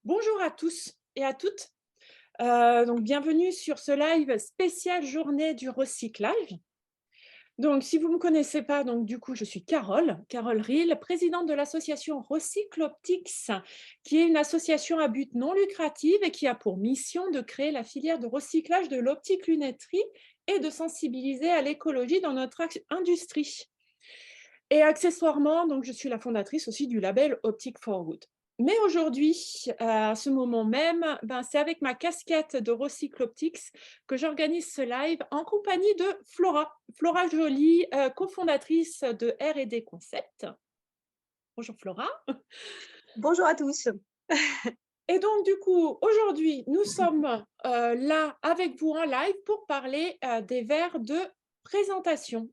Bonjour à tous et à toutes. Donc bienvenue sur ce live spécial journée du recyclage. Donc si vous ne me connaissez pas, donc du coup je suis Carole Riel, présidente de l'association Recycloptics, qui est une association à but non lucratif et qui a pour mission de créer la filière de recyclage de l'optique lunetterie et de sensibiliser à l'écologie dans notre industrie. Et accessoirement, donc, je suis la fondatrice aussi du label Optic for Good. Mais aujourd'hui, à ce moment même, c'est avec ma casquette de Recycloptics que j'organise ce live en compagnie de Flora Joly, cofondatrice de R&D Concept. Bonjour Flora. Bonjour à tous. Et donc du coup, aujourd'hui, nous sommes là avec vous en live pour parler des verres de présentation.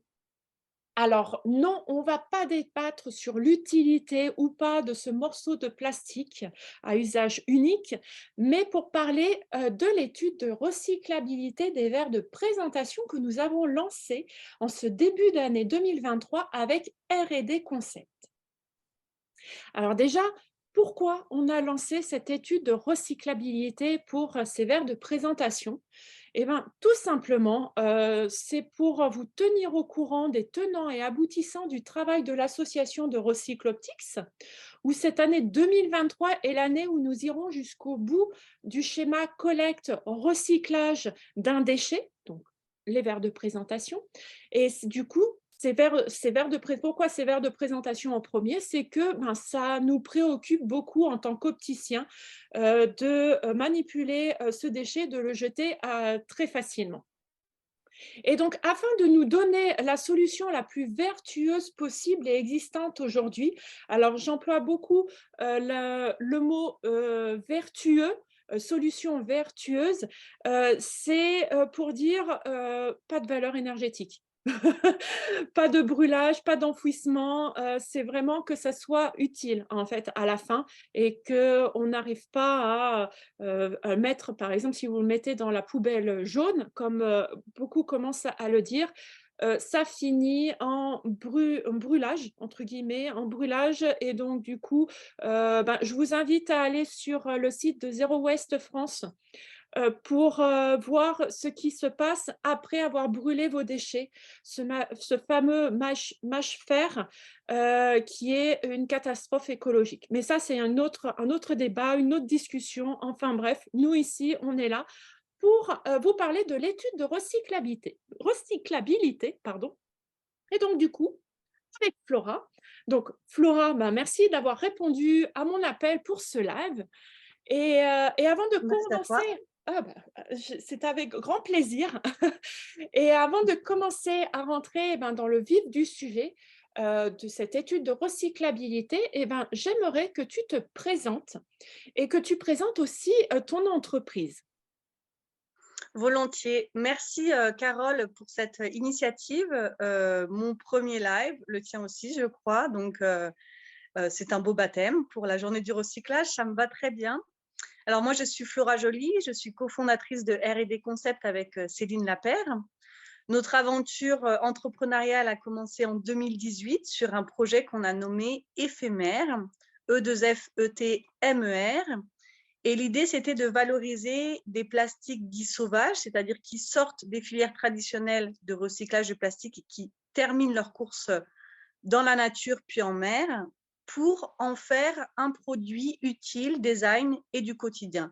Alors non, on ne va pas débattre sur l'utilité ou pas de ce morceau de plastique à usage unique, mais pour parler de l'étude de recyclabilité des verres de présentation que nous avons lancée en ce début d'année 2023 avec R&D Concept. Alors déjà, pourquoi on a lancé cette étude de recyclabilité pour ces verres de présentation? Eh bien, tout simplement, c'est pour vous tenir au courant des tenants et aboutissants du travail de l'association de Recycloptics, où cette année 2023 est l'année où nous irons jusqu'au bout du schéma collecte-recyclage d'un déchet, donc les verres de présentation. Et du coup, pourquoi ces verres de présentation en premier? C'est que ça nous préoccupe beaucoup en tant qu'opticiens de manipuler ce déchet, de le jeter très facilement. Et donc, afin de nous donner la solution la plus vertueuse possible et existante aujourd'hui, alors j'emploie beaucoup le mot vertueux, solution vertueuse, c'est pour dire pas de valeur énergétique. Pas de brûlage, pas d'enfouissement, c'est vraiment que ça soit utile en fait à la fin et qu'on n'arrive pas à mettre, par exemple, si vous le mettez dans la poubelle jaune, comme beaucoup commencent à le dire, ça finit en brûlage, entre guillemets, en brûlage. Et donc du coup, je vous invite à aller sur le site de Zero Waste France pour voir ce qui se passe après avoir brûlé vos déchets, ce fameux mâche-fer qui est une catastrophe écologique. Mais ça, c'est un autre débat, une autre discussion. Enfin bref, nous ici, on est là pour vous parler de l'étude de recyclabilité, pardon. Et donc du coup, avec Flora. Donc Flora, merci d'avoir répondu à mon appel pour ce live. Et avant de Merci à toi. commencer, c'est avec grand plaisir. Et avant de commencer à rentrer dans le vif du sujet de cette étude de recyclabilité, j'aimerais que tu te présentes et que tu présentes aussi ton entreprise. Volontiers. Merci Carole pour cette initiative. Mon premier live, le tien aussi, je crois. Donc, c'est un beau baptême pour la journée du recyclage. Ça me va très bien. Alors, moi, je suis Flora Joly. Je suis cofondatrice de R&D Concept avec Céline Lapère. Notre aventure entrepreneuriale a commencé en 2018 sur un projet qu'on a nommé Éphémère, E2F-E-T-M-E-R. Et l'idée, c'était de valoriser des plastiques dits sauvages, c'est-à-dire qui sortent des filières traditionnelles de recyclage de plastique et qui terminent leur course dans la nature puis en mer, pour en faire un produit utile, design et du quotidien.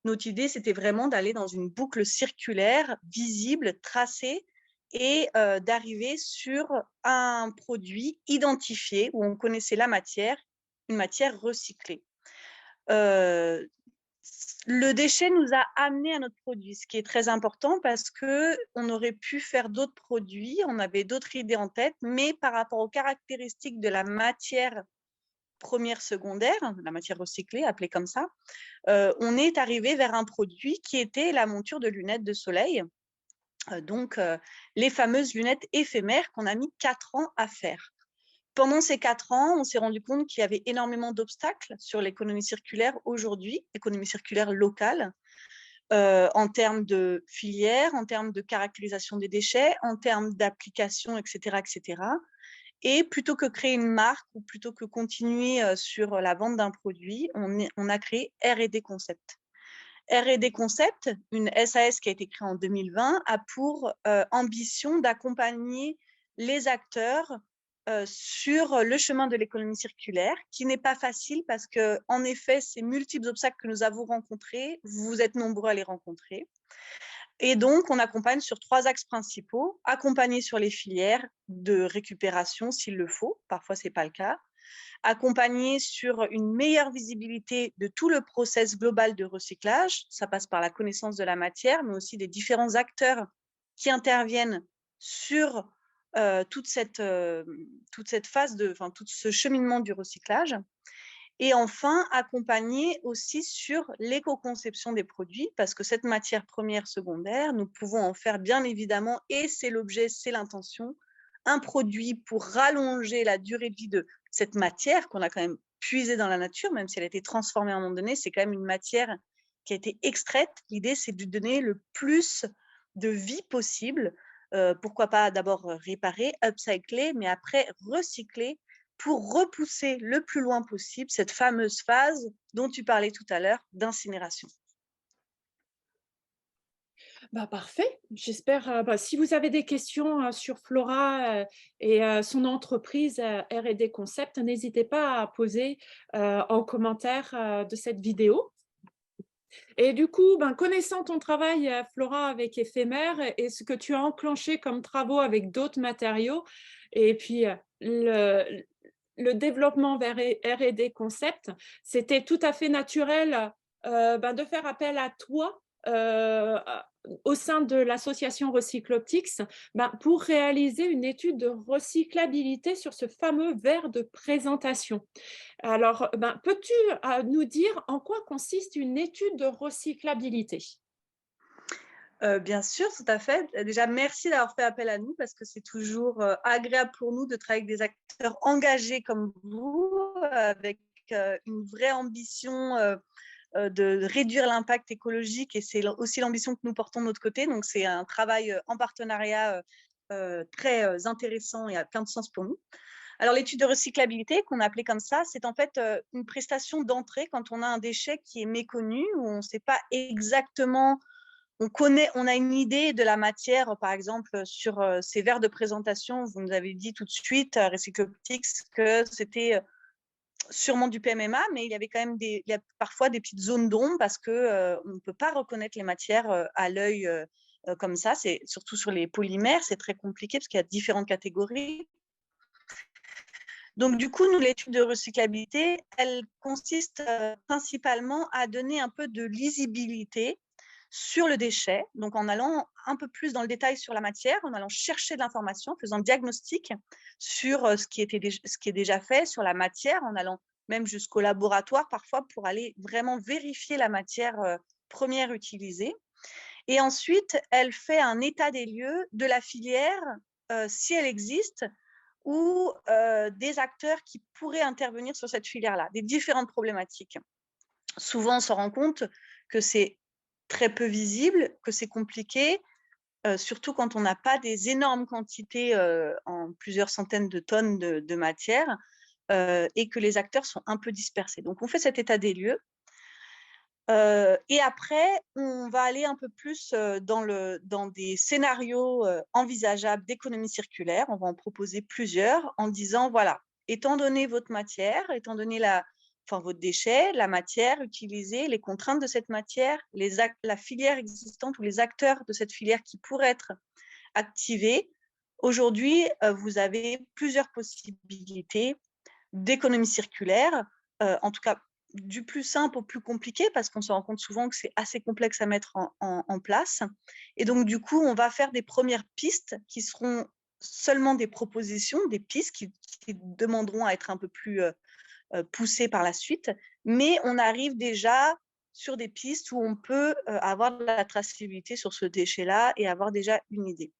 Notre idée, c'était vraiment d'aller dans une boucle circulaire, visible, tracée, et d'arriver sur un produit identifié où on connaissait la matière, une matière recyclée. Le déchet nous a amené à notre produit, ce qui est très important parce qu'on aurait pu faire d'autres produits, on avait d'autres idées en tête, mais par rapport aux caractéristiques de la matière première secondaire, la matière recyclée, appelée comme ça, on est arrivé vers un produit qui était la monture de lunettes de soleil, donc les fameuses lunettes éphémères qu'on a mis 4 ans à faire. Pendant ces 4 ans, on s'est rendu compte qu'il y avait énormément d'obstacles sur l'économie circulaire aujourd'hui, économie circulaire locale, en termes de filière, en termes de caractérisation des déchets, en termes d'application, etc., etc. Et plutôt que créer une marque ou plutôt que continuer sur la vente d'un produit, on a créé R&D Concept. R&D Concept, une SAS qui a été créée en 2020, a pour ambition d'accompagner les acteurs sur le chemin de l'économie circulaire, qui n'est pas facile parce que, en effet, ces multiples obstacles que nous avons rencontrés, vous êtes nombreux à les rencontrer. Et donc, on accompagne sur 3 axes principaux: accompagner sur les filières de récupération s'il le faut, parfois ce n'est pas le cas, accompagner sur une meilleure visibilité de tout le process global de recyclage, ça passe par la connaissance de la matière, mais aussi des différents acteurs qui interviennent sur toute cette phase, tout ce cheminement du recyclage. Et enfin, accompagner aussi sur l'éco-conception des produits, parce que cette matière première secondaire, nous pouvons en faire bien évidemment, et c'est l'objet, c'est l'intention, un produit pour rallonger la durée de vie de cette matière qu'on a quand même puisée dans la nature, même si elle a été transformée à un moment donné, c'est quand même une matière qui a été extraite. L'idée, c'est de lui donner le plus de vie possible. Pourquoi pas d'abord réparer, upcycler, mais après recycler pour repousser le plus loin possible cette fameuse phase dont tu parlais tout à l'heure d'incinération. Bah, parfait. J'espère, si vous avez des questions, sur Flora, et son entreprise, R&D Concept, n'hésitez pas à poser, en commentaire, de cette vidéo. Et du coup, ben, connaissant ton travail, Flora, avec Éphémère et ce que tu as enclenché comme travaux avec d'autres matériaux et puis, le développement vers R&D Concept, c'était tout à fait naturel, ben, de faire appel à toi, au sein de l'association Recycloptics, ben, pour réaliser une étude de recyclabilité sur ce fameux verre de présentation. Alors, ben, peux-tu nous dire en quoi consiste une étude de recyclabilité? Bien sûr, tout à fait. Déjà, merci d'avoir fait appel à nous parce que c'est toujours agréable pour nous de travailler avec des acteurs engagés comme vous, avec une vraie ambition de réduire l'impact écologique, et c'est aussi l'ambition que nous portons de notre côté. Donc, c'est un travail en partenariat très intéressant et à plein de sens pour nous. Alors, l'étude de recyclabilité, qu'on a appelée comme ça, c'est en fait une prestation d'entrée quand on a un déchet qui est méconnu, où on ne sait pas exactement, on a une idée de la matière, par exemple, sur ces verres de présentation. Vous nous avez dit tout de suite, à Recycloptics, que c'était sûrement du PMMA, mais il y avait quand même il y a parfois des petites zones d'ombre parce que on ne peut pas reconnaître les matières à l'œil comme ça. C'est surtout sur les polymères, c'est très compliqué parce qu'il y a différentes catégories. Donc, du coup, nous, l'étude de recyclabilité, elle consiste principalement à donner un peu de lisibilité sur le déchet, donc en allant un peu plus dans le détail sur la matière, en allant chercher de l'information, en faisant le diagnostic sur ce qui est déjà fait, sur la matière, en allant même jusqu'au laboratoire parfois pour aller vraiment vérifier la matière première utilisée. Et ensuite, elle fait un état des lieux de la filière, si elle existe, ou des acteurs qui pourraient intervenir sur cette filière-là, des différentes problématiques. Souvent, on se rend compte que c'est très peu visible, que c'est compliqué, surtout quand on n'a pas des énormes quantités en plusieurs centaines de tonnes de matière, et que les acteurs sont un peu dispersés. Donc, on fait cet état des lieux. Et après, on va aller un peu plus dans des scénarios envisageables d'économie circulaire. On va en proposer plusieurs en disant, voilà, étant donné votre matière, étant donné votre déchet, la matière utilisée, les contraintes de cette matière, la filière existante ou les acteurs de cette filière qui pourraient être activés, aujourd'hui, vous avez plusieurs possibilités d'économie circulaire, en tout cas du plus simple au plus compliqué, parce qu'on se rend compte souvent que c'est assez complexe à mettre en place. Et donc, du coup, on va faire des premières pistes qui seront seulement des propositions, des pistes qui demanderont à être un peu plus poussées par la suite. Mais on arrive déjà sur des pistes où on peut avoir de la traçabilité sur ce déchet-là et avoir déjà une idée.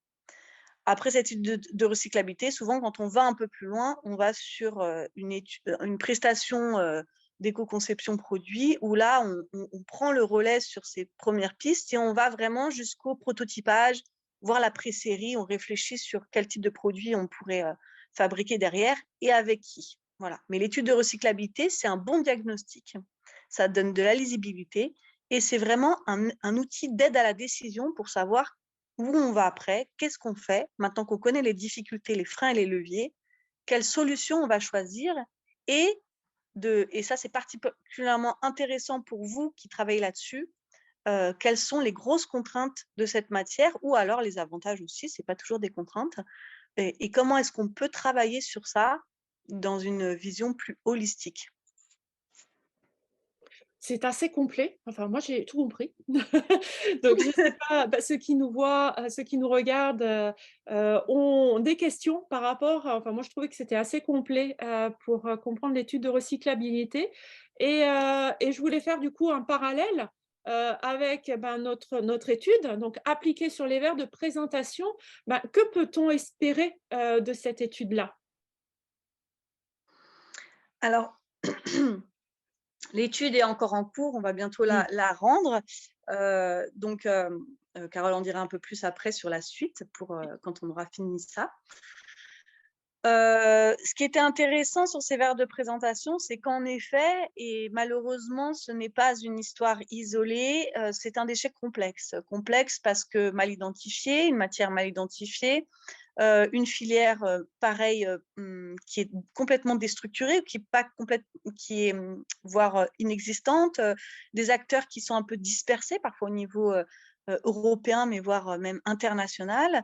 Après cette étude de recyclabilité, souvent, quand on va un peu plus loin, on va sur une prestation d'éco-conception produit, où là, on prend le relais sur ces premières pistes et on va vraiment jusqu'au prototypage, voir la pré-série, on réfléchit sur quel type de produit on pourrait fabriqué derrière et avec qui. Voilà. Mais l'étude de recyclabilité, c'est un bon diagnostic. Ça donne de la lisibilité et c'est vraiment un outil d'aide à la décision pour savoir où on va après, qu'est-ce qu'on fait, maintenant qu'on connaît les difficultés, les freins et les leviers, quelle solution on va choisir et ça, c'est particulièrement intéressant pour vous qui travaillez là-dessus, quelles sont les grosses contraintes de cette matière ou alors les avantages aussi, ce n'est pas toujours des contraintes, et comment est-ce qu'on peut travailler sur ça dans une vision plus holistique. C'est assez complet. Enfin, moi, j'ai tout compris. Donc, je ne sais pas, ceux qui nous voient, ceux qui nous regardent, ont des questions par rapport enfin, moi, je trouvais que c'était assez complet, pour, comprendre l'étude de recyclabilité et je voulais faire, du coup, un parallèle, avec, notre étude, donc appliquée sur les verres de présentation. Que peut-on espérer, de cette étude-là? Alors, l'étude est encore en cours, on va bientôt Mmh. la rendre. Donc, Carole en dira un peu plus après sur la suite pour quand on aura fini ça. Ce qui était intéressant sur ces verres de présentation, c'est qu'en effet, et malheureusement, ce n'est pas une histoire isolée, c'est un déchet complexe. Complexe parce que mal identifié, une matière mal identifiée, une filière pareille qui est complètement déstructurée, qui est voire inexistante, des acteurs qui sont un peu dispersés, parfois au niveau européen, mais voire même international.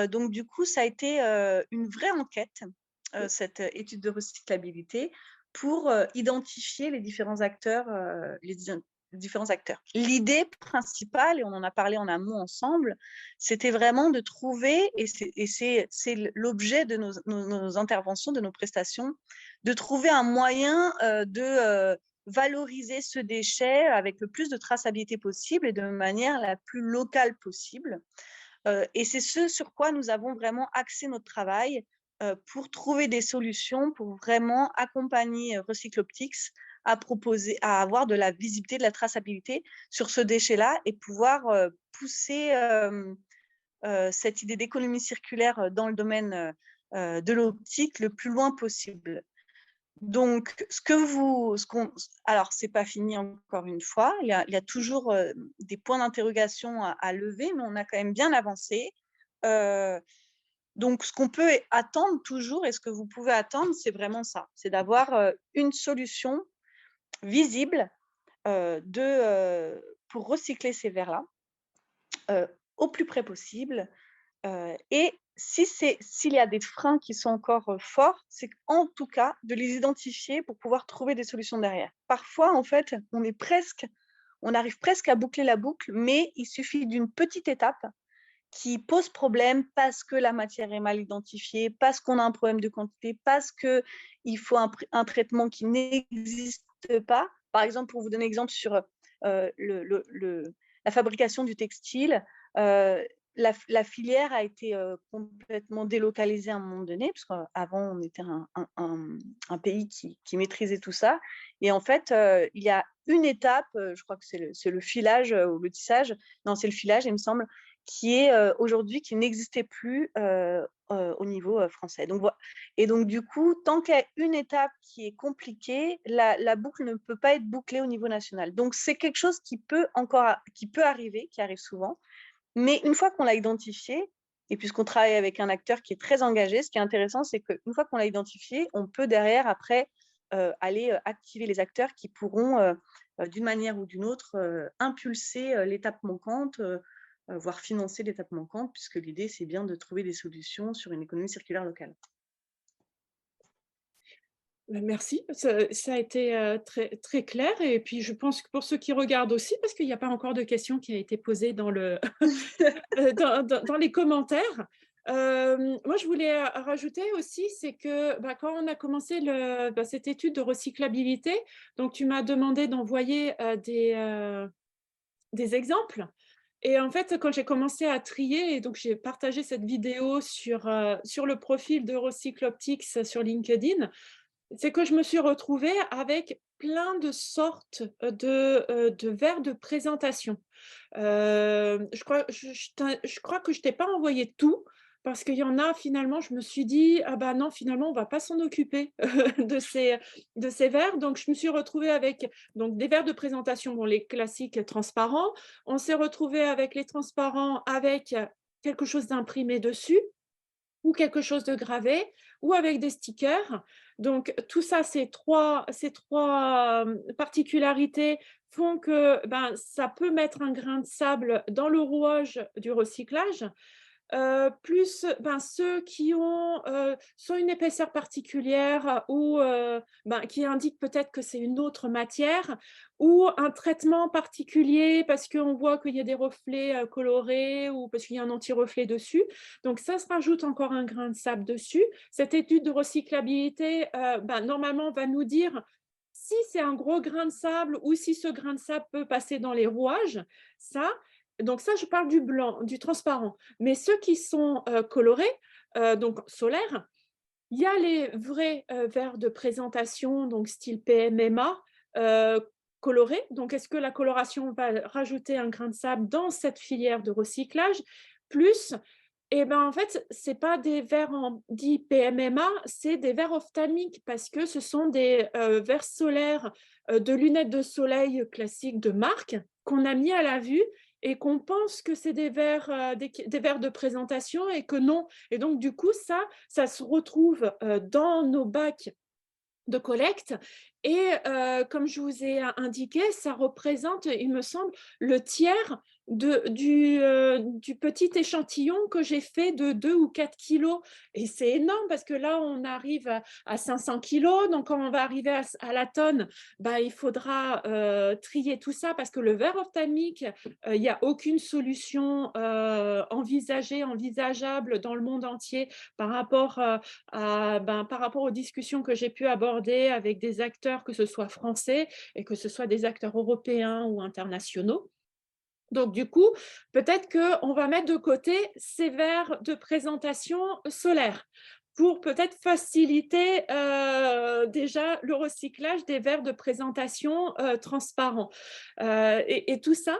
Donc du coup, ça a été une vraie enquête, cette étude de recyclabilité, pour identifier les différents acteurs, différents acteurs. L'idée principale, et on en a parlé en amont ensemble, c'était vraiment de trouver, et c'est l'objet de nos interventions, de nos prestations, de trouver un moyen de valoriser ce déchet avec le plus de traçabilité possible et de manière la plus locale possible. Et c'est ce sur quoi nous avons vraiment axé notre travail pour trouver des solutions, pour vraiment accompagner Recycloptics à avoir de la visibilité, de la traçabilité sur ce déchet-là et pouvoir pousser cette idée d'économie circulaire dans le domaine de l'optique le plus loin possible. Donc, alors, c'est pas fini encore une fois. Il y a toujours des points d'interrogation à lever, mais on a quand même bien avancé. Donc, ce qu'on peut attendre toujours et ce que vous pouvez attendre, c'est vraiment ça. C'est d'avoir une solution visible pour recycler ces verres-là au plus près possible. Et s'il y a des freins qui sont encore forts, c'est en tout cas de les identifier pour pouvoir trouver des solutions derrière. Parfois, en fait, on arrive presque à boucler la boucle, mais il suffit d'une petite étape qui pose problème parce que la matière est mal identifiée, parce qu'on a un problème de quantité, parce qu'il faut un traitement qui n'existe pas. Par exemple, pour vous donner un exemple sur la fabrication du textile, la filière a été complètement délocalisée à un moment donné, parce qu'avant, on était un pays qui maîtrisait tout ça. Et en fait, il y a une étape, je crois que c'est le filage ou le tissage, non, c'est le filage, il me semble, qui est aujourd'hui, qui n'existait plus au niveau français. Et donc, du coup, tant qu'il y a une étape qui est compliquée, la boucle ne peut pas être bouclée au niveau national. Donc, c'est quelque chose qui peut arriver, qui arrive souvent. Mais une fois qu'on l'a identifié, et puisqu'on travaille avec un acteur qui est très engagé, ce qui est intéressant, c'est qu'une fois qu'on l'a identifié, on peut derrière, après, aller activer les acteurs qui pourront, d'une manière ou d'une autre, impulser l'étape manquante, voire financer l'étape manquante, puisque l'idée, c'est bien de trouver des solutions sur une économie circulaire locale. Merci, ça a été, très très clair et puis je pense que pour ceux qui regardent aussi, parce qu'il n'y a pas encore de questions qui a été posée dans le dans les commentaires. Moi je voulais, rajouter aussi, c'est que, quand on a commencé cette étude de recyclabilité, donc tu m'as demandé d'envoyer, des exemples et en fait, quand j'ai commencé à trier et donc j'ai partagé cette vidéo sur le profil de Recycloptics sur LinkedIn, c'est que je me suis retrouvée avec plein de sortes de verres de présentation. Je crois que je t'ai pas envoyé tout, parce qu'il y en a finalement, je me suis dit: «Ah bah non, finalement, on va pas s'en occuper de ces verres». Donc je me suis retrouvée avec donc des verres de présentation, bon les classiques transparents. On s'est retrouvé avec les transparents avec quelque chose d'imprimé dessus ou quelque chose de gravé ou avec des stickers. Donc tout ça, ces trois particularités font que, ben, ça peut mettre un grain de sable dans le rouage du recyclage. Plus, ben, ceux qui ont, soit une épaisseur particulière ou, ben, qui indiquent peut-être que c'est une autre matière ou un traitement particulier parce qu'on voit qu'il y a des reflets, colorés ou parce qu'il y a un anti-reflet dessus. Donc ça se rajoute encore un grain de sable dessus. Cette étude de recyclabilité, ben, normalement va nous dire si c'est un gros grain de sable ou si ce grain de sable peut passer dans les rouages. Ça, donc ça, je parle du blanc, du transparent. Mais ceux qui sont, colorés, donc solaires, il y a les vrais, verres de présentation, donc style PMMA, heu, colorés. Donc est-ce que la coloration va rajouter un grain de sable dans cette filière de recyclage? Plus, et ben, en fait, c'est pas des verres en dits PMMA, c'est des verres ophtalmiques parce que ce sont des, verres solaires, de lunettes de soleil classiques de marque qu'on a mis à la vue et qu'on pense que c'est des verres, des verres de présentation et que non. Et donc du coup, ça se retrouve, dans nos bacs de collecte et comme je vous ai indiqué, ça représente, il me semble, le tiers du petit échantillon que j'ai fait de 2 ou 4 kilos. Et c'est énorme parce que là, on arrive à 500 kilos. Donc quand on va arriver à la tonne, bah, il faudra, trier tout ça parce que le verre ophtalmique, il y a aucune solution, envisageable dans le monde entier par rapport, ben, par rapport aux discussions que j'ai pu aborder avec des acteurs, que ce soit français et que ce soit des acteurs européens ou internationaux. Donc du coup, peut-être qu'on va mettre de côté ces verres de présentation solaire pour peut-être faciliter déjà le recyclage des verres de présentation transparents. Et tout ça,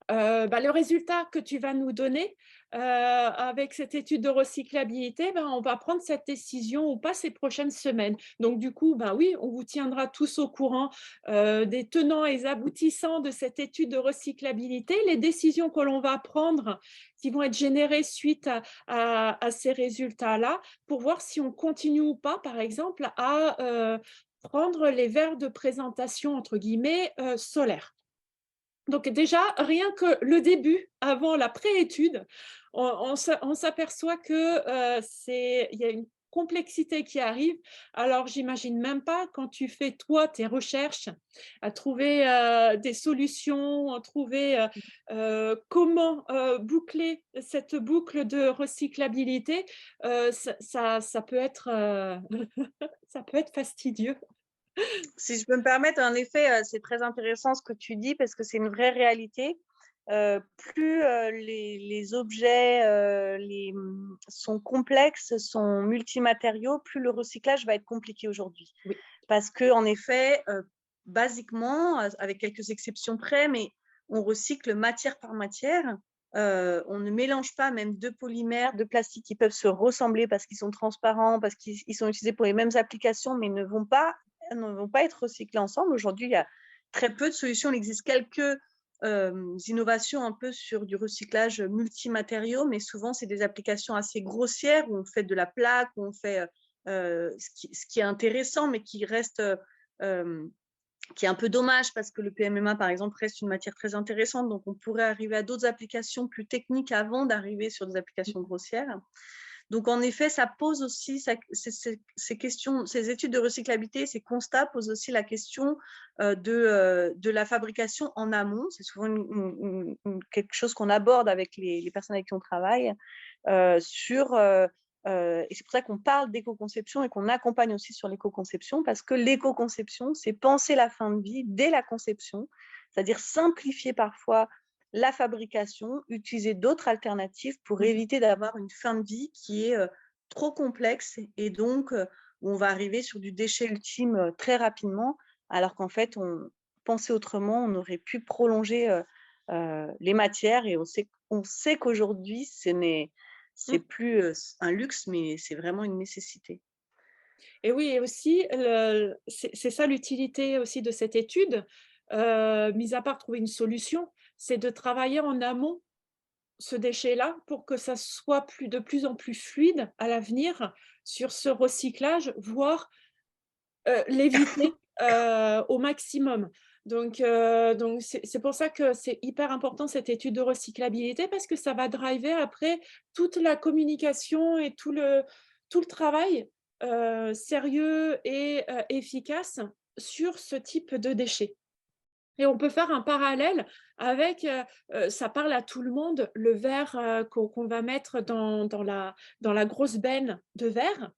bah, le résultat que tu vas nous donner, avec cette étude de recyclabilité, ben, on va prendre cette décision ou pas ces prochaines semaines. Donc du coup, ben, oui, on vous tiendra tous au courant, des tenants et aboutissants de cette étude de recyclabilité, les décisions que l'on va prendre, qui vont être générées suite à ces résultats-là, pour voir si on continue ou pas, par exemple, à, prendre les verres de présentation, entre guillemets, «solaires». Donc déjà, rien que le début, avant la pré-étude, on s'aperçoit que, il y a une complexité qui arrive. Alors j'imagine même pas quand tu fais toi tes recherches, à trouver, des solutions, à trouver, comment, boucler cette boucle de recyclabilité, ça peut être, ça peut être fastidieux. Si je peux me permettre, en effet, c'est très intéressant ce que tu dis parce que c'est une vraie réalité. Plus, les objets, sont complexes, sont multimatériaux, plus le recyclage va être compliqué aujourd'hui. Oui. Parce qu'en effet, basiquement, avec quelques exceptions près, mais on recycle matière par matière. On ne mélange pas même 2 polymères, 2 plastiques qui peuvent se ressembler parce qu'ils sont transparents, parce qu'ils sont utilisés pour les mêmes applications, mais ne vont pas être recyclés ensemble. Aujourd'hui, il y a très peu de solutions. Il existe quelques innovations un peu sur du recyclage multimatériaux, mais souvent, c'est des applications assez grossières où on fait de la plaque, où on fait ce qui est intéressant, mais qui est un peu dommage parce que le PMMA, par exemple, reste une matière très intéressante. Donc, on pourrait arriver à d'autres applications plus techniques avant d'arriver sur des applications grossières. Donc, en effet, ça pose aussi ces questions, ces études de recyclabilité, ces constats posent aussi la question de la fabrication en amont. C'est souvent quelque chose qu'on aborde avec les personnes avec qui on travaille et c'est pour ça qu'on parle d'éco-conception et qu'on accompagne aussi sur l'éco-conception parce que l'éco-conception, c'est penser la fin de vie dès la conception, c'est-à-dire simplifier parfois la fabrication, utiliser d'autres alternatives pour Mmh. éviter d'avoir une fin de vie qui est trop complexe et donc où on va arriver sur du déchet ultime très rapidement, alors qu'en fait, on pensait autrement, on aurait pu prolonger les matières et on sait qu'aujourd'hui, c'est plus un luxe, mais c'est vraiment une nécessité. Et oui, et aussi, c'est ça l'utilité aussi de cette étude, mis à part trouver une solution, c'est de travailler en amont ce déchet-là pour que ça soit de plus en plus fluide à l'avenir sur ce recyclage, voire, l'éviter, au maximum. Donc c'est pour ça que c'est hyper important cette étude de recyclabilité parce que ça va driver après toute la communication et tout le travail, sérieux et efficace sur ce type de déchets. Et on peut faire un parallèle avec, ça parle à tout le monde, le verre, qu'on va mettre dans la grosse benne de verre.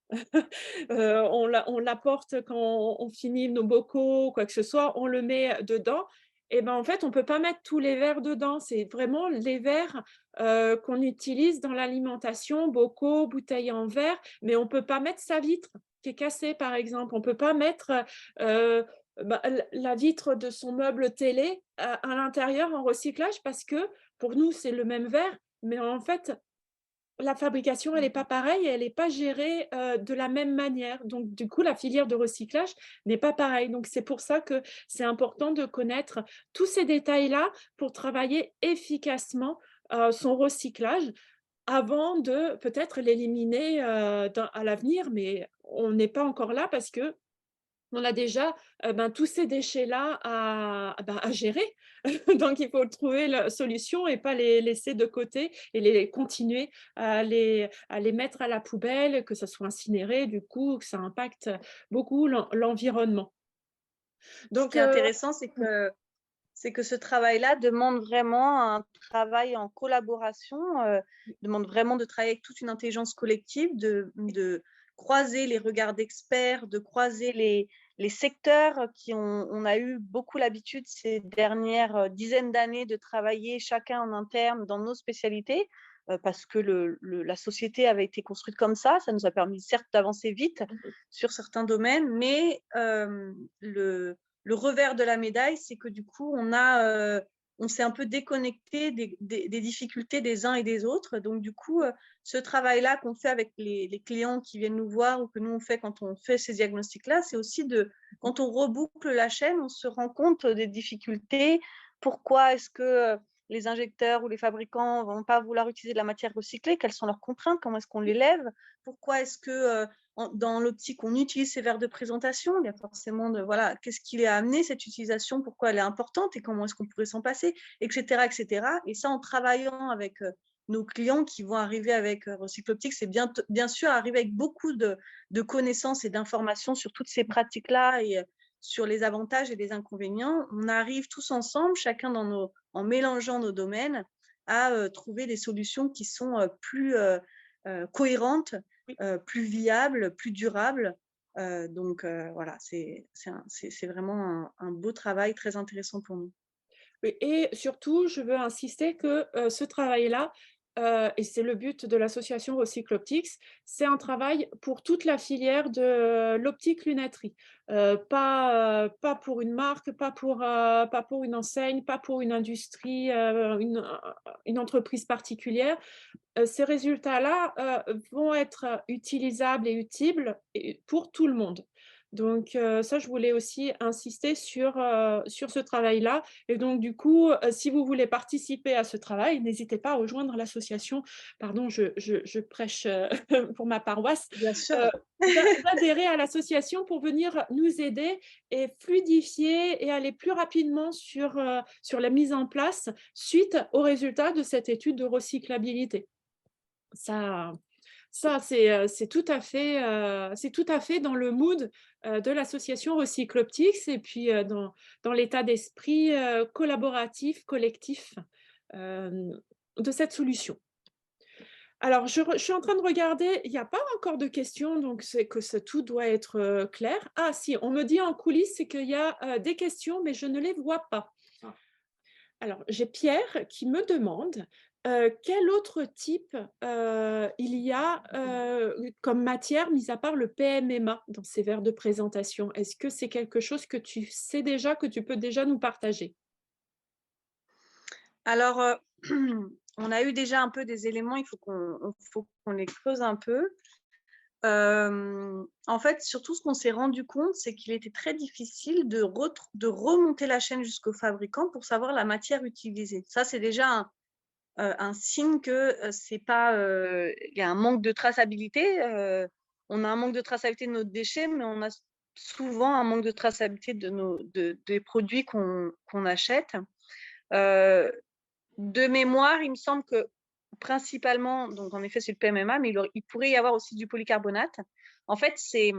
On l'apporte quand on finit nos bocaux ou quoi que ce soit, on le met dedans et ben, en fait, on peut pas mettre tous les verres dedans. C'est vraiment les verres, qu'on utilise dans l'alimentation, bocaux, bouteilles en verre, mais on peut pas mettre sa vitre qui est cassée, par exemple. On peut pas mettre, bah, la vitre de son meuble télé à l'intérieur en recyclage parce que pour nous, c'est le même verre, mais en fait, la fabrication, elle est pas pareille et elle est pas gérée, de la même manière. Donc du coup, la filière de recyclage n'est pas pareille. Donc c'est pour ça que c'est important de connaître tous ces détails-là pour travailler efficacement, son recyclage avant de peut-être l'éliminer, à l'avenir, mais on n'est pas encore là parce que on a déjà, ben, tous ces déchets-là à gérer. Donc il faut trouver la solution et pas les laisser de côté et les continuer à les mettre à la poubelle, que ça soit incinéré, du coup, que ça impacte beaucoup l'environnement. Ce Donc qui est intéressant, c'est que ce travail-là demande vraiment un travail en collaboration, demande vraiment de travailler avec toute une intelligence collective, de croiser les regards d'experts, de croiser les secteurs qui ont on a eu beaucoup l'habitude ces dernières, dizaines d'années de travailler chacun en interne dans nos spécialités, parce que la société avait été construite comme ça nous a permis certes d'avancer vite sur certains domaines, mais le revers de la médaille, c'est que du coup, on s'est un peu déconnecté des difficultés des uns et des autres. Donc, du coup, ce travail-là qu'on fait avec les clients qui viennent nous voir ou que nous, on fait quand on fait ces diagnostics-là, c'est aussi quand on reboucle la chaîne, on se rend compte des difficultés. Pourquoi est-ce que les injecteurs ou les fabricants vont pas vouloir utiliser de la matière recyclée? Quelles sont leurs contraintes? Comment est-ce qu'on les lève? Pourquoi est-ce que dans l'optique, on utilise ces verres de présentation? Il y a forcément voilà, qu'est-ce qui a amené cette utilisation? Pourquoi elle est importante et comment est-ce qu'on pourrait s'en passer? Etc., etc. Et ça, en travaillant avec nos clients qui vont arriver avec Recycloptique, c'est bien sûr arriver avec beaucoup de connaissances et d'informations sur toutes ces pratiques-là et sur les avantages et les inconvénients. On arrive tous ensemble, chacun en mélangeant nos domaines, à trouver des solutions qui sont plus cohérentes, plus viables, plus durables. Donc voilà, c'est vraiment un beau travail très intéressant pour nous. oui et surtout, je veux insister que, ce travail-là, et c'est le but de l'association Recycloptics, c'est un travail pour toute la filière de l'optique lunetterie. Pas pour une marque, pas pour une enseigne, pas pour une industrie, une entreprise particulière. Ces résultats-là, vont être utilisables et utiles et pour tout le monde. Donc ça, je voulais aussi insister sur ce travail-là et donc du coup, si vous voulez participer à ce travail, n'hésitez pas à rejoindre l'association. Pardon, je prêche, pour ma paroisse, Bien sûr. heu, d'adhérer à l'association pour venir nous aider et fluidifier et aller plus rapidement sur la mise en place suite aux résultats de cette étude de recyclabilité. Ça ça c'est tout à fait dans le mood, de l'association Recycloptics et puis, dans l'état d'esprit, collaboratif, collectif, de cette solution. Alors je suis en train de regarder, il n'y a pas encore de questions, donc c'est que tout doit être, clair. Ah si, on me dit en coulisses, c'est qu'il y a, des questions, mais je ne les vois pas. Alors, j'ai Pierre qui me demande, quel autre type, il y a, comme matière, mis à part le PMMA dans ces verres de présentation? Est-ce que c'est quelque chose que tu sais déjà, que tu peux déjà nous partager? Alors, on a eu déjà un peu des éléments, faut qu'on les creuse un peu. En fait, surtout, ce qu'on s'est rendu compte, c'est qu'il était très difficile de remonter la chaîne jusqu'au fabricant pour savoir la matière utilisée. Ça, c'est déjà un signe que c'est pas, il y a un manque de traçabilité. On a un manque de traçabilité de nos déchets, mais on a souvent un manque de traçabilité des produits qu'on achète. De mémoire, il me semble que principalement, donc en effet, c'est le PMMA, mais il pourrait y avoir aussi du polycarbonate. En fait, c'est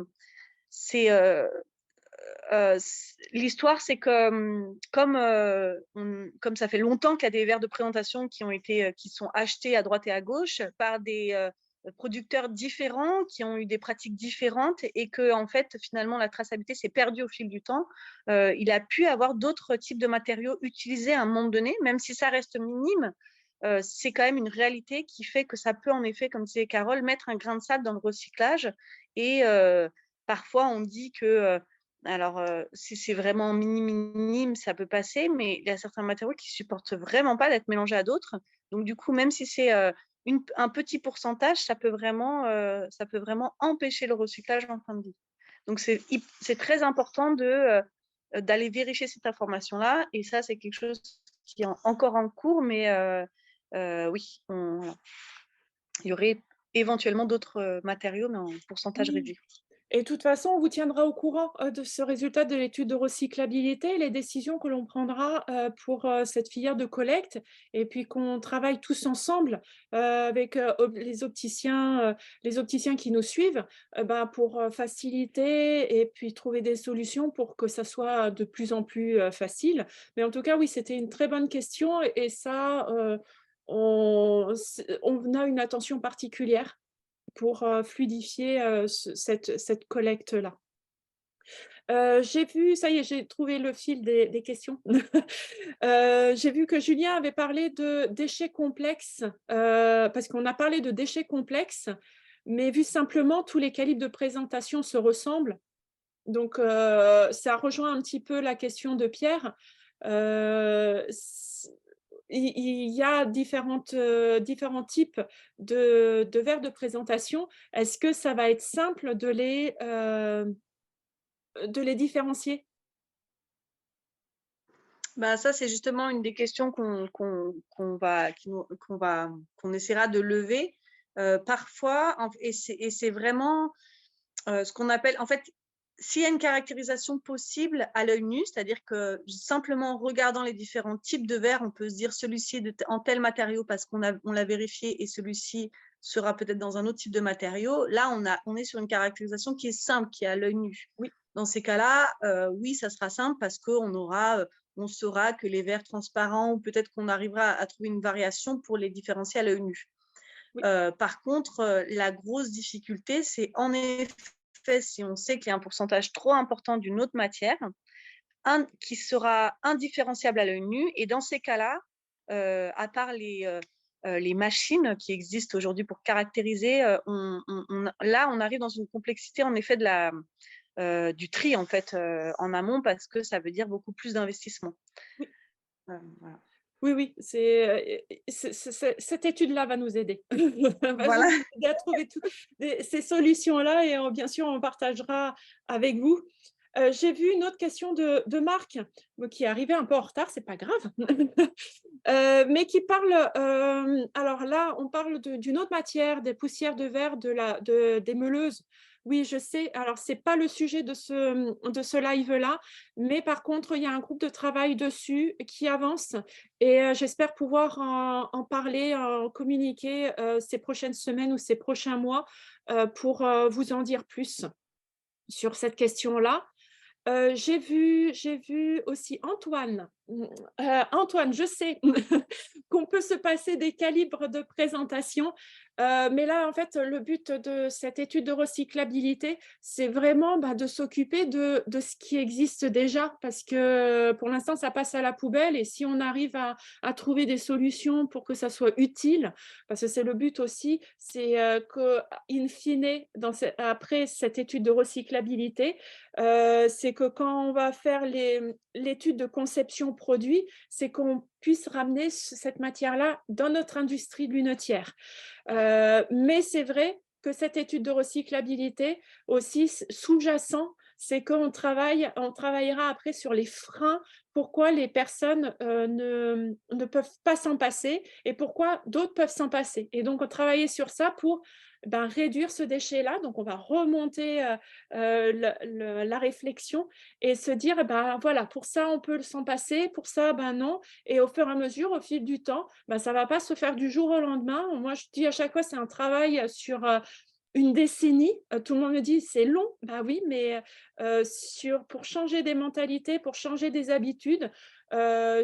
l'histoire, c'est que comme ça fait longtemps qu'il y a des verres de présentation qui sont achetés à droite et à gauche par des producteurs différents qui ont eu des pratiques différentes et que en fait finalement la traçabilité s'est perdue au fil du temps. Il a pu avoir d'autres types de matériaux utilisés à un moment donné, même si ça reste minime. C'est quand même une réalité qui fait que ça peut en effet, comme disait Carole, mettre un grain de sable dans le recyclage. Et parfois on dit que alors, si c'est vraiment minime, ça peut passer, mais il y a certains matériaux qui supportent vraiment pas d'être mélangés à d'autres. Donc, du coup, même si c'est un petit pourcentage, ça peut vraiment empêcher le recyclage en fin de vie. Donc, c'est très important d'aller vérifier cette information-là. Et ça, c'est quelque chose qui est encore en cours, mais oui, voilà. Il y aurait éventuellement d'autres matériaux, mais en pourcentage réduit. Et de toute façon, on vous tiendra au courant, de ce résultat de l'étude de recyclabilité et les décisions que l'on prendra, pour, cette filière de collecte et puis qu'on travaille tous ensemble, avec, les opticiens qui nous suivent, ben, pour, faciliter et puis trouver des solutions pour que ça soit de plus en plus, facile. Mais en tout cas, oui, c'était une très bonne question et ça, on a une attention particulière pour, fluidifier, cette collecte-là. J'ai vu ça y est, j'ai trouvé le fil des questions. J'ai vu que Julien avait parlé de déchets complexes, parce qu'on a parlé de déchets complexes, mais vu simplement, tous les calibres de présentation se ressemblent. Donc, ça rejoint un petit peu la question de Pierre. Il y a différents types de verres de présentation. Est-ce que ça va être simple de les différencier? Bah, ça, c'est justement une des questions qu'on essaiera de lever. Parfois, et c'est vraiment ce qu'on appelle, en fait, s'il y a une caractérisation possible à l'œil nu, c'est-à-dire que simplement en regardant les différents types de verres, on peut se dire celui-ci est en tel matériau parce qu'on l'a vérifié et celui-ci sera peut-être dans un autre type de matériau. Là, on est sur une caractérisation qui est simple, qui est à l'œil nu. Oui. Dans ces cas-là, oui, ça sera simple parce on saura que les verres transparents, ou peut-être qu'on arrivera à trouver une variation pour les différencier à l'œil nu. Oui. Par contre, la grosse difficulté, c'est en effet, si on sait qu'il y a un pourcentage trop important d'une autre matière, qui sera indifférenciable à l'œil nu. Et dans ces cas-là, à part les machines qui existent aujourd'hui pour caractériser, là, on arrive dans une complexité en effet du tri en fait en amont, parce que ça veut dire beaucoup plus d'investissement. Oui. Voilà. Oui, oui, cette étude-là va nous aider. Va Voilà. nous aider à trouver ces solutions-là et bien sûr, on partagera avec vous. J'ai vu une autre question de Marc, qui est arrivé un peu en retard, c'est pas grave, mais qui parle, alors là, on parle d'une autre matière, des poussières de verre des meuleuses. Oui, je sais, alors c'est pas le sujet de ce live-là, mais par contre, il y a un groupe de travail dessus qui avance et j'espère pouvoir en parler, en communiquer, ces prochaines semaines ou ces prochains mois, pour, vous en dire plus sur cette question-là. J'ai vu aussi Antoine. Antoine, je sais qu'on peut se passer des calibres de présentation, mais là, en fait, le but de cette étude de recyclabilité, c'est vraiment, bah, de s'occuper de ce qui existe déjà, parce que pour l'instant, ça passe à la poubelle et si on arrive à trouver des solutions pour que ça soit utile, parce que c'est le but aussi, c'est qu'in fine, après cette étude de recyclabilité, c'est que quand on va faire l'étude de conception produit, c'est qu'on puisse ramener cette matière-là dans notre industrie lunetière. Mais c'est vrai que cette étude de recyclabilité aussi sous-jacent, c'est qu'on on travaillera après sur les freins, pourquoi les personnes ne peuvent pas s'en passer et pourquoi d'autres peuvent s'en passer. Et donc, on travailler sur ça pour réduire ce déchet-là. Donc, on va remonter la réflexion et se dire, voilà, pour ça, on peut s'en passer, pour ça, non. Et au fur et à mesure, au fil du temps, ça ne va pas se faire du jour au lendemain. Moi, je dis à chaque fois, c'est un travail sur une décennie. Tout le monde me dit, c'est long. Oui, mais pour changer des mentalités, pour changer des habitudes,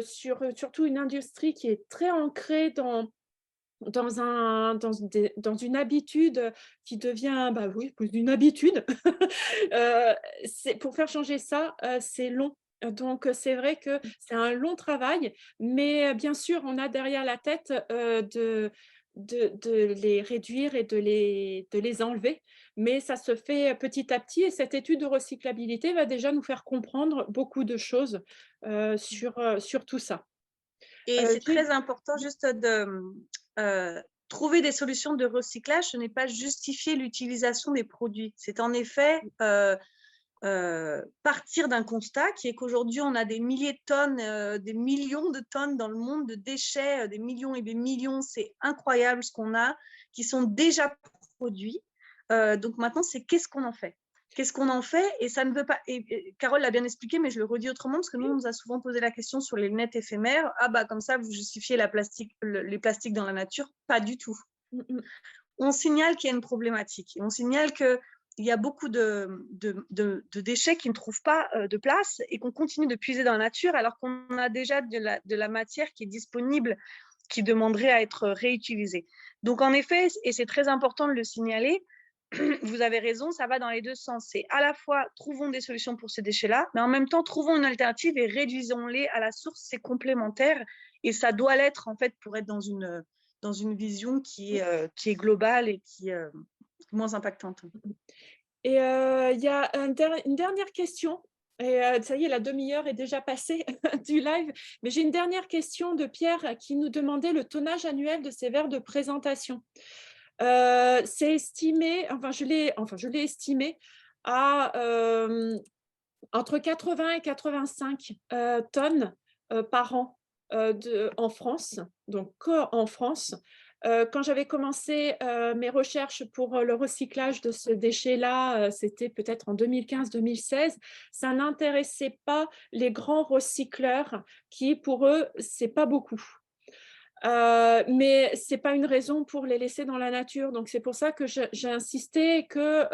surtout une industrie qui est très ancrée dans une habitude qui devient, oui, une habitude. Pour faire changer ça, c'est long. Donc, c'est vrai que c'est un long travail, mais bien sûr, on a derrière la tête de les réduire et de les enlever. Mais ça se fait petit à petit et cette étude de recyclabilité va déjà nous faire comprendre beaucoup de choses sur tout ça. Et c'est J'ai très important juste de trouver des solutions de recyclage. Ce n'est pas justifier l'utilisation des produits. C'est en effet partir d'un constat qui est qu'aujourd'hui, on a des milliers de tonnes, des millions de tonnes dans le monde de déchets, des millions et des millions. C'est incroyable ce qu'on a, qui sont déjà produits. Donc maintenant, c'est qu'est-ce qu'on en fait? Qu'est-ce qu'on en fait? Et ça ne veut pas. Et Carole l'a bien expliqué, mais je le redis autrement parce que nous, on nous a souvent posé la question sur les lunettes éphémères. Ah comme ça, vous justifiez les plastiques dans la nature? Pas du tout. On signale qu'il y a une problématique. On signale qu'il y a beaucoup de déchets qui ne trouvent pas de place et qu'on continue de puiser dans la nature alors qu'on a déjà de la matière qui est disponible, qui demanderait à être réutilisée. Donc, en effet, et c'est très important de le signaler, vous avez raison, ça va dans les deux sens. C'est à la fois, trouvons des solutions pour ces déchets-là, mais en même temps, trouvons une alternative et réduisons-les à la source. C'est complémentaire et ça doit l'être, en fait, pour être dans une vision qui est globale et qui est moins impactante. Et il y a une dernière question. Et ça y est, la demi-heure est déjà passée du live. Mais j'ai une dernière question de Pierre qui nous demandait le tonnage annuel de ces verres de présentation. C'est estimé, je l'ai estimé à entre 80 et 85 tonnes par an en France, donc en France. Quand j'avais commencé mes recherches pour le recyclage de ce déchet-là, c'était peut-être en 2015-2016, ça n'intéressait pas les grands recycleurs qui, pour eux, c'est pas beaucoup. Mais ce n'est pas une raison pour les laisser dans la nature. Donc, c'est pour ça que j'ai insisté que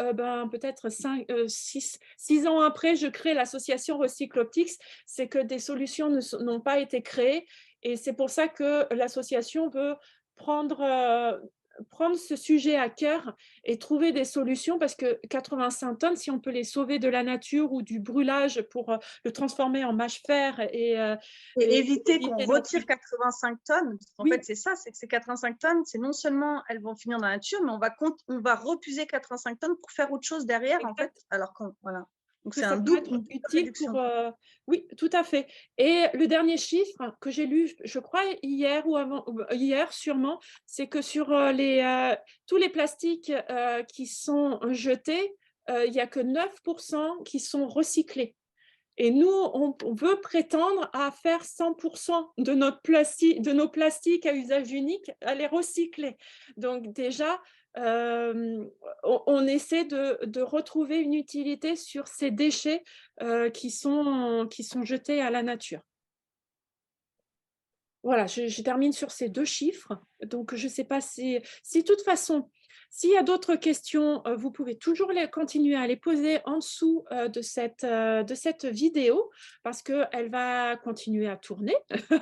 peut-être 6 ans après, je crée l'association Recycloptics. C'est que des solutions n'ont pas été créées. Et c'est pour ça que l'association veut prendre ce sujet à cœur et trouver des solutions parce que 85 tonnes, si on peut les sauver de la nature ou du brûlage pour le transformer en mâche-fer et éviter qu'on retire 85 tonnes. En fait, c'est ça, c'est que ces 85 tonnes, c'est non seulement elles vont finir dans la nature, mais on va repuiser 85 tonnes pour faire autre chose derrière, en fait. Alors voilà. Donc, c'est un double utile pour. Oui, tout à fait. Et le dernier chiffre que j'ai lu, je crois hier ou hier sûrement, c'est que sur tous les plastiques qui sont jetés, il n'y a que 9% qui sont recyclés. Et nous, on veut prétendre à faire 100% de nos plastiques à usage unique, à les recycler. Donc déjà, on essaie de retrouver une utilité sur ces déchets qui sont jetés à la nature. Voilà, je termine sur ces 2 chiffres. Donc, je ne sais pas si de toute façon, s'il y a d'autres questions, vous pouvez toujours continuer à les poser en dessous de cette vidéo parce qu'elle va continuer à tourner.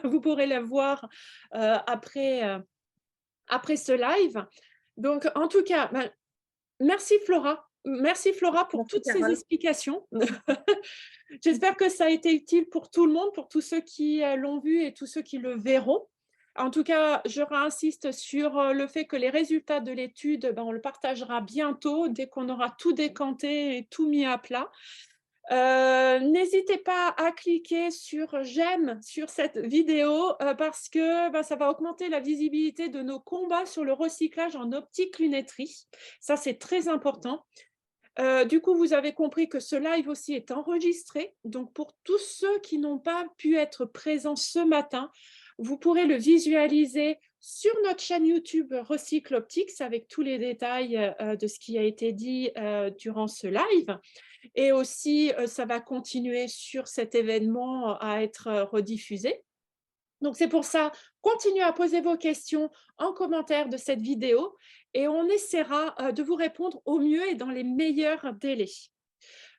Vous pourrez la voir après ce live. Donc, en tout cas, merci Flora. Merci Flora pour toutes ces explications. J'espère que ça a été utile pour tout le monde, pour tous ceux qui l'ont vu et tous ceux qui le verront. En tout cas, je réinsiste sur le fait que les résultats de l'étude, on le partagera bientôt, dès qu'on aura tout décanté et tout mis à plat. N'hésitez pas à cliquer sur j'aime sur cette vidéo parce que ça va augmenter la visibilité de nos combats sur le recyclage en optique lunetterie. Ça, c'est très important. Du coup, vous avez compris que ce live aussi est enregistré. Donc, pour tous ceux qui n'ont pas pu être présents ce matin, vous pourrez le visualiser sur notre chaîne YouTube Recycle Optics avec tous les détails de ce qui a été dit durant ce live. Et aussi, ça va continuer sur cet événement à être rediffusé. Donc, c'est pour ça, continuez à poser vos questions en commentaire de cette vidéo et on essaiera de vous répondre au mieux et dans les meilleurs délais.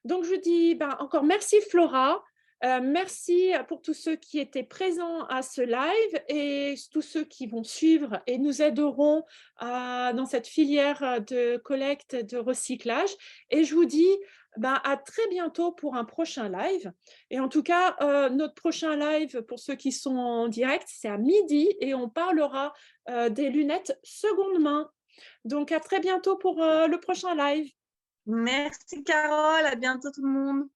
Donc, je dis encore merci Flora, merci pour tous ceux qui étaient présents à ce live et tous ceux qui vont suivre et nous aideront dans cette filière de collecte de recyclage. Et je vous dis à très bientôt pour un prochain live. Et en tout cas, notre prochain live, pour ceux qui sont en direct, c'est à midi et on parlera des lunettes seconde main. Donc, à très bientôt pour le prochain live. Merci Carole, à bientôt tout le monde.